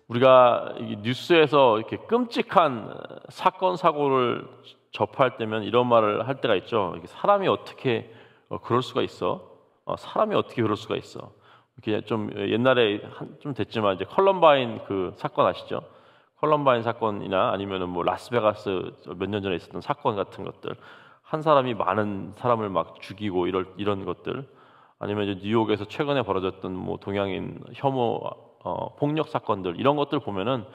우리가 이 뉴스에서 이렇게 끔찍한 사건 사고를 접할 때면 이런 말을 할 때가 있죠. 이게 사람이 어떻게 그럴 수가 있어? 사람이 어떻게 그럴 수가 있어? 이렇게 좀 옛날에 좀 됐지만 이제 컬럼바인 그 사건 아시죠? 컬럼바인 사건이나 아니면은 뭐 라스베가스 몇 년 전에 있었던 사건 같은 것들, 한 사람이 많은 사람을 막 죽이고 이런 것들, 아니면 이제 뉴욕에서 최근에 벌어졌던 뭐 동양인 혐오 폭력 사건들, 이런 것들 보면은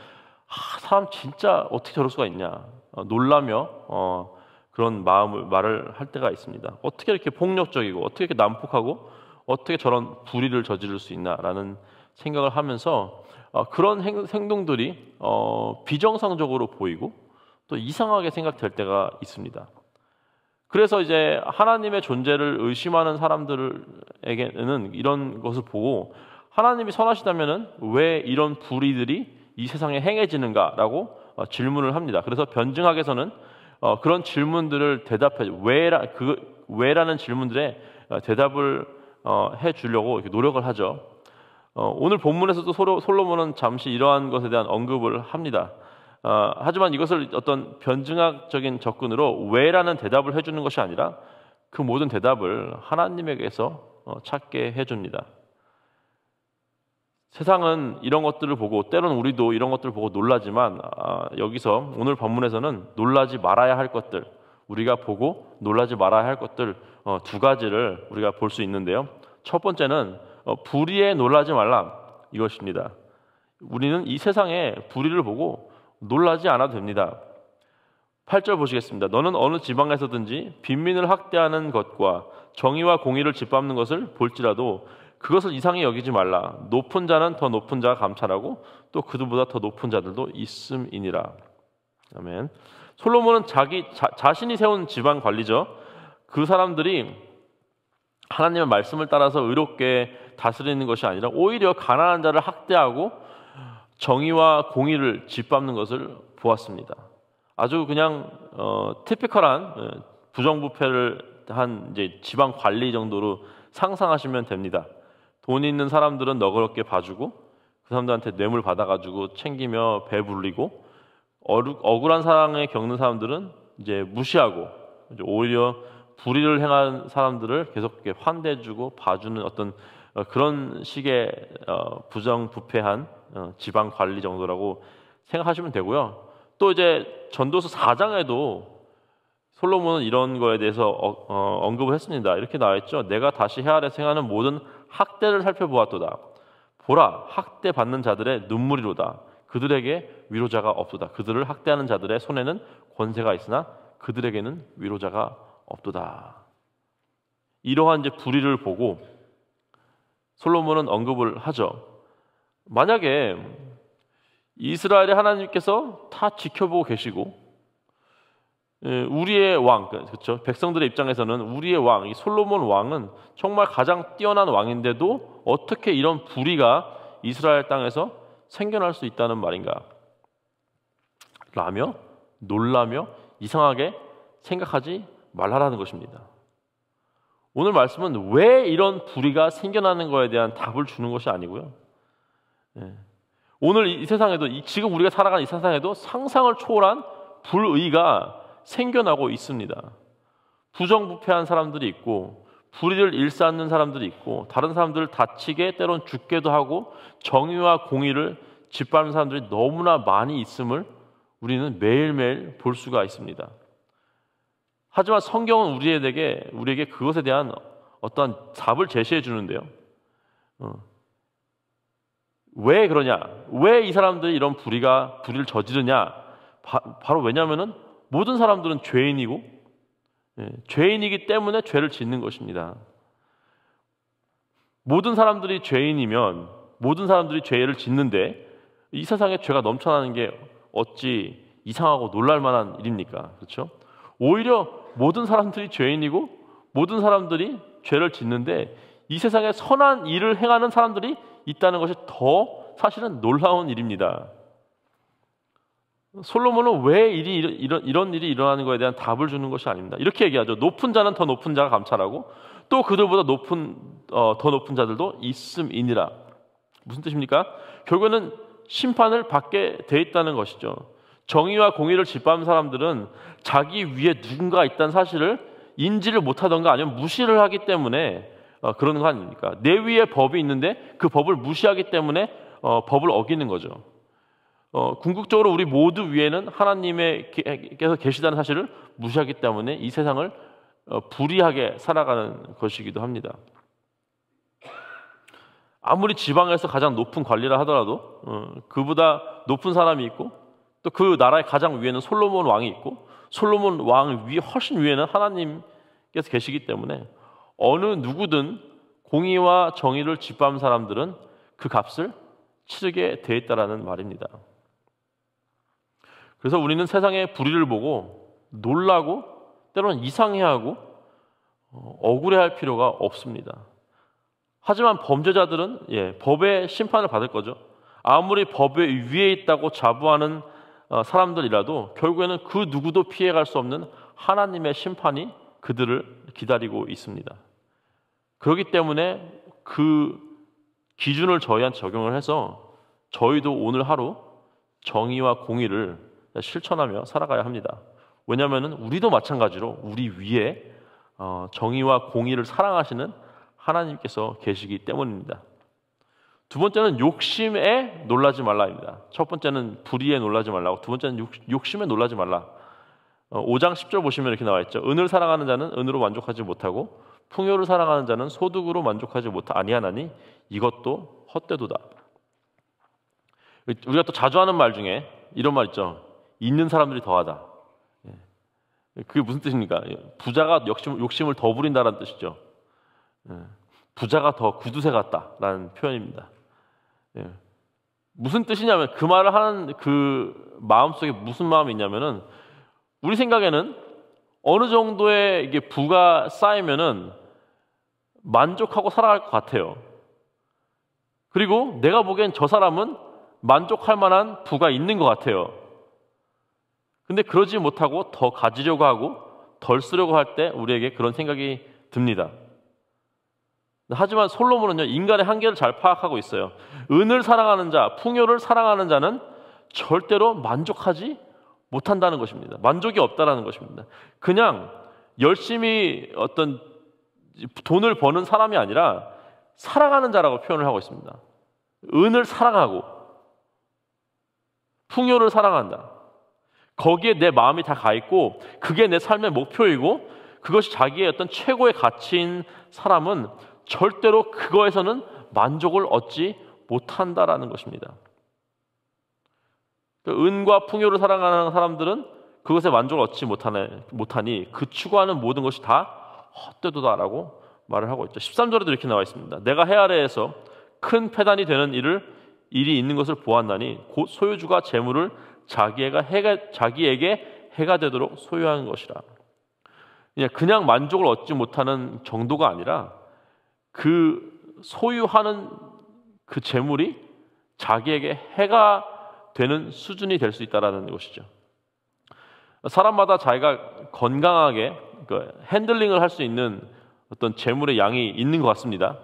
사람 진짜 어떻게 저럴 수가 있냐 놀라며 그런 말을 할 때가 있습니다. 어떻게 이렇게 폭력적이고 어떻게 이렇게 난폭하고 어떻게 저런 불의를 저지를 수 있나라는 생각을 하면서 그런 행동들이 비정상적으로 보이고 또 이상하게 생각될 때가 있습니다. 그래서 이제 하나님의 존재를 의심하는 사람들에게는 이런 것을 보고 하나님이 선하시다면은 왜 이런 불의들이 이 세상에 행해지는가라고 질문을 합니다. 그래서 변증학에서는 그런 질문들을 대답해 왜라는 질문들에 대답을 해 주려고 이렇게 노력을 하죠. 오늘 본문에서도 솔로몬은 잠시 이러한 것에 대한 언급을 합니다. 하지만 이것을 어떤 변증학적인 접근으로 왜라는 대답을 해주는 것이 아니라 그 모든 대답을 하나님에게서 찾게 해줍니다. 세상은 이런 것들을 보고 때로는 우리도 이런 것들을 보고 놀라지만 여기서 오늘 본문에서는 놀라지 말아야 할 것들, 우리가 보고 놀라지 말아야 할 것들 두 가지를 우리가 볼 수 있는데요. 첫 번째는 불의에 놀라지 말라, 이것입니다. 우리는 이 세상에 불의를 보고 놀라지 않아도 됩니다. 8절 보시겠습니다. 너는 어느 지방에서든지 빈민을 학대하는 것과 정의와 공의를 짓밟는 것을 볼지라도 그것을 이상히 여기지 말라. 높은 자는 더 높은 자가 감찰하고 또 그들보다 더 높은 자들도 있음이니라. 아멘. 솔로몬은 자신이 세운 지방 관리죠. 그 사람들이 하나님의 말씀을 따라서 의롭게 다스리는 것이 아니라 오히려 가난한 자를 학대하고 정의와 공의를 짓밟는 것을 보았습니다. 아주 그냥 티피컬한 부정부패를 한 이제 지방 관리 정도로 상상하시면 됩니다. 돈 있는 사람들은 너그럽게 봐주고 그 사람들한테 뇌물 받아가지고 챙기며 배불리고 억울한 상황에 겪는 사람들은 이제 무시하고 이제 오히려 불의를 행한 사람들을 계속 환대해주고 봐주는 어떤 그런 식의 부정부패한 지방 관리 정도라고 생각하시면 되고요. 또 이제 전도서 4장에도 솔로몬은 이런 거에 대해서 언급을 했습니다. 이렇게 나와 있죠. 내가 다시 해 아래 행하는 모든 학대를 살펴보았도다. 보라, 학대 받는 자들의 눈물이로다. 그들에게 위로자가 없도다. 그들을 학대하는 자들의 손에는 권세가 있으나 그들에게는 위로자가 없도다. 이러한 이제 불의를 보고 솔로몬은 언급을 하죠. 만약에 이스라엘의 하나님께서 다 지켜보고 계시고 우리의 왕, 그렇죠? 백성들의 입장에서는 우리의 왕, 이 솔로몬 왕은 정말 가장 뛰어난 왕인데도 어떻게 이런 불의가 이스라엘 땅에서 생겨날 수 있다는 말인가? 라며 놀라며 이상하게 생각하지 말라라는 것입니다. 오늘 말씀은 왜 이런 불의가 생겨나는 것에 대한 답을 주는 것이 아니고요. 오늘 이 세상에도 지금 우리가 살아가는 이 세상에도 상상을 초월한 불의가 생겨나고 있습니다. 부정부패한 사람들이 있고 불의를 일삼는 사람들이 있고 다른 사람들을 다치게 때론 죽게도 하고 정의와 공의를 짓밟는 사람들이 너무나 많이 있음을 우리는 매일매일 볼 수가 있습니다. 하지만 성경은 우리에게 그것에 대한 어떤 답을 제시해 주는데요. 왜 그러냐? 왜 이 사람들이 이런 불의를 저지르냐? 바로 왜냐하면은 모든 사람들은 죄인이고 죄인이기 때문에 죄를 짓는 것입니다. 모든 사람들이 죄인이면 모든 사람들이 죄를 짓는데 이 세상에 죄가 넘쳐나는 게 어찌 이상하고 놀랄 만한 일입니까? 그렇죠? 오히려 모든 사람들이 죄인이고 모든 사람들이 죄를 짓는데 이 세상에 선한 일을 행하는 사람들이 있다는 것이 더 사실은 놀라운 일입니다. 솔로몬은 왜 이런 일이 일어나는 것에 대한 답을 주는 것이 아닙니다. 이렇게 얘기하죠. 높은 자는 더 높은 자가 감찰하고 또 그들보다 더 높은 자들도 있음이니라. 무슨 뜻입니까? 결국에는 심판을 받게 돼 있다는 것이죠. 정의와 공의를 짓밟는 사람들은 자기 위에 누군가 있다는 사실을 인지를 못하던가 아니면 무시를 하기 때문에 그런 거 아닙니까? 내 위에 법이 있는데 그 법을 무시하기 때문에 법을 어기는 거죠. 궁극적으로 우리 모두 위에는 하나님께서 계시다는 사실을 무시하기 때문에 이 세상을 불의하게 살아가는 것이기도 합니다. 아무리 지방에서 가장 높은 관리를 하더라도 그보다 높은 사람이 있고 또 그 나라의 가장 위에는 솔로몬 왕이 있고 솔로몬 왕 위 훨씬 위에는 하나님께서 계시기 때문에 어느 누구든 공의와 정의를 짓밟는 사람들은 그 값을 치르게 돼 있다라는 말입니다. 그래서 우리는 세상의 불의를 보고 놀라고 때로는 이상해하고 억울해할 필요가 없습니다. 하지만 범죄자들은 법의 심판을 받을 거죠. 아무리 법의 위에 있다고 자부하는 사람들이라도 결국에는 그 누구도 피해갈 수 없는 하나님의 심판이 그들을 기다리고 있습니다. 그렇기 때문에 그 기준을 저희한테 적용을 해서 저희도 오늘 하루 정의와 공의를 실천하며 살아가야 합니다. 왜냐하면 우리도 마찬가지로 우리 위에 정의와 공의를 사랑하시는 하나님께서 계시기 때문입니다. 두 번째는 욕심에 놀라지 말라입니다. 첫 번째는 불의에 놀라지 말라고, 두 번째는 욕심에 놀라지 말라. 5장 10절 보시면 이렇게 나와 있죠. 은을 사랑하는 자는 은으로 만족하지 못하고 풍요를 사랑하는 자는 소득으로 만족하지 아니하나니 이것도 헛되도다. 우리가 또 자주 하는 말 중에 이런 말 있죠. 있는 사람들이 더하다. 그게 무슨 뜻입니까? 부자가 욕심을 더 부린다는 뜻이죠. 부자가 더 구두쇠 같다라는 표현입니다. 무슨 뜻이냐면 그 말을 하는 그 마음속에 무슨 마음이 있냐면은 우리 생각에는 어느 정도의 이게 부가 쌓이면은 만족하고 살아갈 것 같아요. 그리고 내가 보기엔 저 사람은 만족할 만한 부가 있는 것 같아요. 근데 그러지 못하고 더 가지려고 하고 덜 쓰려고 할 때 우리에게 그런 생각이 듭니다. 하지만 솔로몬은요, 인간의 한계를 잘 파악하고 있어요. 은을 사랑하는 자, 풍요를 사랑하는 자는 절대로 만족하지 못한다는 것입니다. 만족이 없다라는 것입니다. 그냥 열심히 어떤 돈을 버는 사람이 아니라 사랑하는 자라고 표현을 하고 있습니다. 은을 사랑하고 풍요를 사랑한다. 거기에 내 마음이 다 가 있고 그게 내 삶의 목표이고 그것이 자기의 어떤 최고의 가치인 사람은 절대로 그거에서는 만족을 얻지 못한다라는 것입니다. 은과 풍요를 사랑하는 사람들은 그것에 만족을 얻지 못하니 그 추구하는 모든 것이 다 헛되도다라고 말을 하고 있죠. 13절에도 이렇게 나와 있습니다. 내가 해 아래에서 큰 패단이 되는 일이 있는 것을 보았나니 곧 소유주가 재물을 자기에게 해가 되도록 소유하는 것이라. 그냥 만족을 얻지 못하는 정도가 아니라 그 소유하는 그 재물이 자기에게 해가 되는 수준이 될 수 있다는 것이죠. 사람마다 자기가 건강하게 핸들링을 할 수 있는 어떤 재물의 양이 있는 것 같습니다.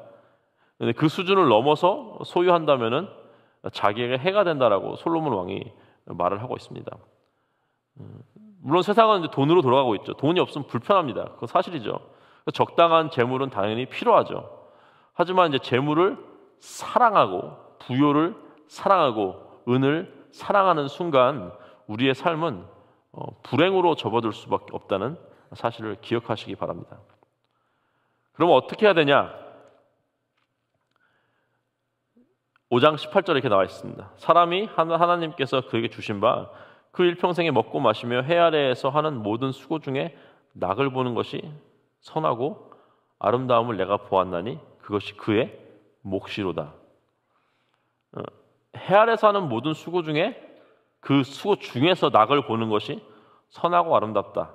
근데 그 수준을 넘어서 소유한다면은 자기에게 해가 된다라고 솔로몬 왕이 말을 하고 있습니다. 물론 세상은 이제 돈으로 돌아가고 있죠. 돈이 없으면 불편합니다. 그건 사실이죠. 적당한 재물은 당연히 필요하죠. 하지만 이제 재물을 사랑하고 부요를 사랑하고 은을 사랑하는 순간 우리의 삶은 불행으로 접어들 수밖에 없다는 사실을 기억하시기 바랍니다. 그럼 어떻게 해야 되냐? 5장 18절에 이렇게 나와 있습니다. 사람이 하나님께서 그에게 주신 바 그 일평생에 먹고 마시며 해 아래에서 하는 모든 수고 중에 낙을 보는 것이 선하고 아름다움을 내가 보았나니 그것이 그의 몫이로다. 해 아래에서 하는 모든 수고 중에 그 수고 중에서 낙을 보는 것이 선하고 아름답다.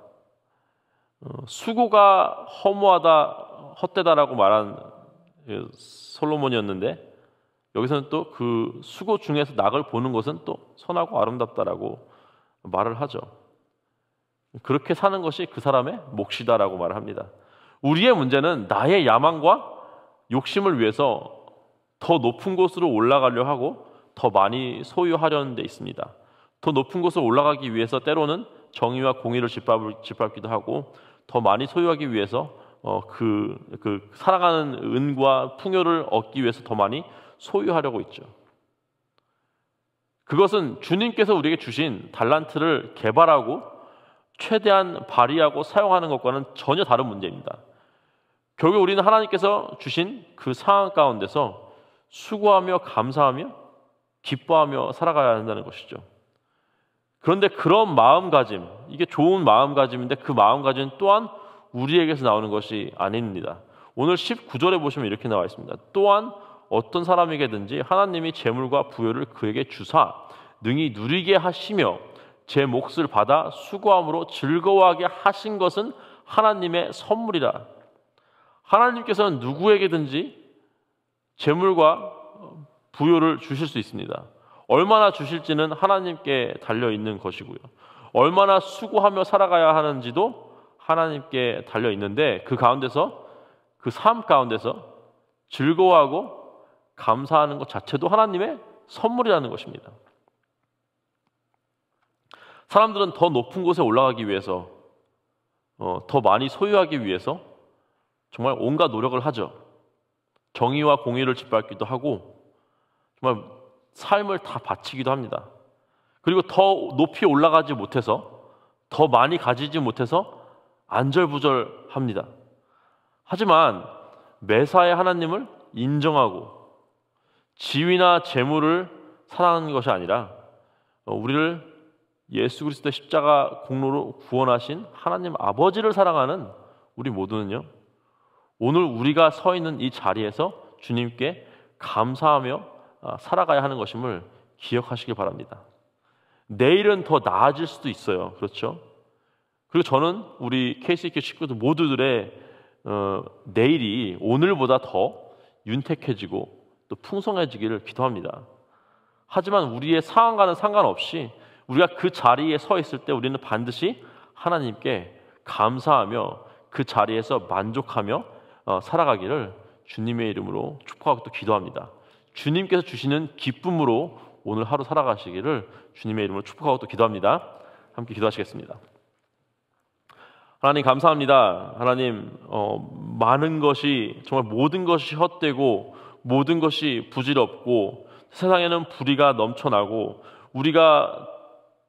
수고가 허무하다, 헛되다라고 말한 솔로몬이었는데 여기서는 또 그 수고 중에서 낙을 보는 것은 또 선하고 아름답다라고 말을 하죠. 그렇게 사는 것이 그 사람의 몫이다라고 말을 합니다. 우리의 문제는 나의 야망과 욕심을 위해서 더 높은 곳으로 올라가려 하고 더 많이 소유하려는 데 있습니다. 더 높은 곳을 올라가기 위해서 때로는 정의와 공의를 짓밟기도 하고, 더 많이 소유하기 위해서 살아가는 은과 풍요를 얻기 위해서 더 많이 소유하려고 있죠. 그것은 주님께서 우리에게 주신 달란트를 개발하고 최대한 발휘하고 사용하는 것과는 전혀 다른 문제입니다. 결국 우리는 하나님께서 주신 그 상황 가운데서 수고하며 감사하며 기뻐하며 살아가야 한다는 것이죠. 그런데 그런 마음가짐, 이게 좋은 마음가짐인데 그 마음가짐 또한 우리에게서 나오는 것이 아닙니다. 오늘 19절에 보시면 이렇게 나와 있습니다. 또한 어떤 사람에게든지 하나님이 재물과 부요를 그에게 주사 능히 누리게 하시며 제 몫을 받아 수고함으로 즐거워하게 하신 것은 하나님의 선물이라. 하나님께서는 누구에게든지 재물과 부요를 주실 수 있습니다. 얼마나 주실지는 하나님께 달려있는 것이고요. 얼마나 수고하며 살아가야 하는지도 하나님께 달려있는데, 그 가운데서, 그 삶 가운데서 즐거워하고 감사하는 것 자체도 하나님의 선물이라는 것입니다. 사람들은 더 높은 곳에 올라가기 위해서, 더 많이 소유하기 위해서 정말 온갖 노력을 하죠. 정의와 공의를 짓밟기도 하고 정말 삶을 다 바치기도 합니다. 그리고 더 높이 올라가지 못해서, 더 많이 가지지 못해서 안절부절합니다. 하지만 매사에 하나님을 인정하고 지위나 재물을 사랑하는 것이 아니라 우리를 예수 그리스도의 십자가 공로로 구원하신 하나님 아버지를 사랑하는 우리 모두는요, 오늘 우리가 서 있는 이 자리에서 주님께 감사하며 살아가야 하는 것임을 기억하시기 바랍니다. 내일은 더 나아질 수도 있어요. 그렇죠? 그리고 저는 우리 KCK 식구들 모두들의 내일이 오늘보다 더 윤택해지고 또 풍성해지기를 기도합니다. 하지만 우리의 상황과는 상관없이 우리가 그 자리에 서 있을 때 우리는 반드시 하나님께 감사하며 그 자리에서 만족하며 살아가기를 주님의 이름으로 축복하고 또 기도합니다. 주님께서 주시는 기쁨으로 오늘 하루 살아가시기를 주님의 이름으로 축복하고 또 기도합니다. 함께 기도하시겠습니다. 하나님 감사합니다. 하나님, 많은 것이, 정말 모든 것이 헛되고 모든 것이 부질없고 세상에는 불의가 넘쳐나고 우리가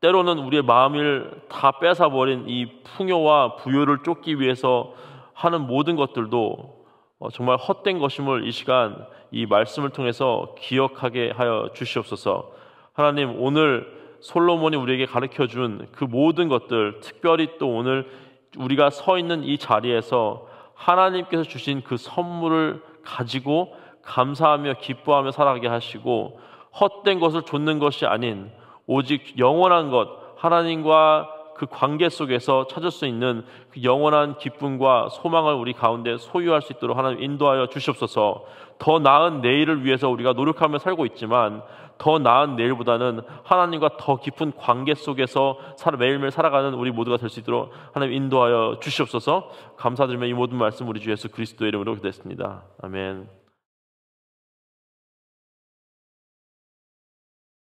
때로는 우리의 마음을 다 뺏어버린 이 풍요와 부요를 쫓기 위해서 하는 모든 것들도 정말 헛된 것임을 이 시간 이 말씀을 통해서 기억하게 하여 주시옵소서. 하나님, 오늘 솔로몬이 우리에게 가르쳐준 그 모든 것들, 특별히 또 오늘 우리가 서 있는 이 자리에서 하나님께서 주신 그 선물을 가지고 감사하며 기뻐하며 살아가게 하시고, 헛된 것을 좇는 것이 아닌 오직 영원한 것, 하나님과 그 관계 속에서 찾을 수 있는 그 영원한 기쁨과 소망을 우리 가운데 소유할 수 있도록 하나님 인도하여 주시옵소서. 더 나은 내일을 위해서 우리가 노력하며 살고 있지만 더 나은 내일보다는 하나님과 더 깊은 관계 속에서 매일매일 살아가는 우리 모두가 될 수 있도록 하나님 인도하여 주시옵소서. 감사드리며 이 모든 말씀 우리 주 예수 그리스도의 이름으로 기도했습니다. 아멘.